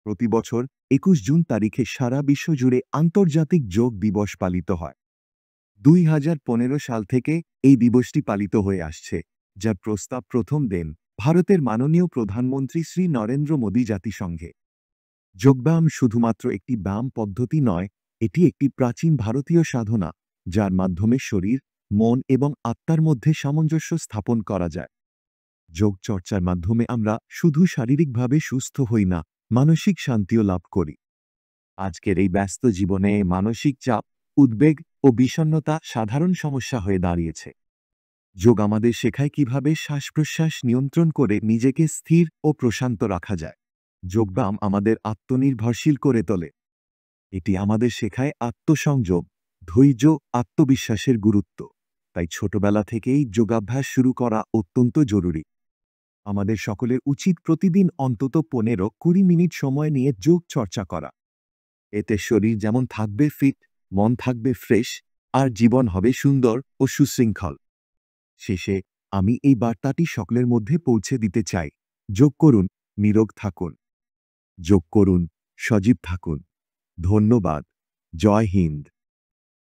প্রতি বছর ২১ জুন তারিখে সারা বিশ্বজুড়ে আন্তর্জাতিক যোগ দিবস পালিত হয়। ২০১৫ সাল থেকে এই দিবসটি পালিত হয়ে আসছে, যার প্রস্তাব প্রথম দেন ভারতের মাননীয় প্রধানমন্ত্রী শ্রী নরেন্দ্র মোদী জাতিসংঘে। যোগব্যায়াম শুধুমাত্র একটি ব্যায়াম পদ্ধতি নয়, এটি একটি প্রাচীন ভারতীয় সাধনা, যার মাধ্যমে শরীর, মন এবং আত্মার মধ্যে সামঞ্জস্য স্থাপন করা যায়। যোগ চর্চার মাধ্যমে আমরা শুধু শারীরিকভাবে সুস্থ হই না, মানসিক শান্তিও লাভ করি। আজকের এই ব্যস্ত জীবনে মানসিক চাপ, উদ্বেগ ও বিষণ্ণতা সাধারণ সমস্যা হয়ে দাঁড়িয়েছে। যোগ আমাদের শেখায় কিভাবে শ্বাস-প্রশ্বাস নিয়ন্ত্রণ করে নিজেকে স্থির ও প্রশান্ত রাখা যায়। যোগব্যায়াম আমাদের আত্মনির্ভরশীল করে তোলে। এটি আমাদের শেখায় আত্মসংযম, ধৈর্য, আত্মবিশ্বাসের গুরুত্ব। তাই ছোটবেলা থেকেই যোগাভ্যাস শুরু করা অত্যন্ত জরুরি। আমাদের সকলের উচিত প্রতিদিন অন্তত ১৫-২০ মিনিট সময় নিয়ে যোগ চর্চা করা। এতে শরীর যেমন থাকবে ফিট, মন থাকবে ফ্রেশ, আর জীবন হবে সুন্দর ও সুশৃঙ্খল। শেষে আমি এই বার্তাটি সকলের মধ্যে পৌঁছে দিতে চাই। যোগ করুন, নিরোগ থাকুন। যোগ করুন, সজীব থাকুন। ধন্যবাদ। জয় হিন্দ।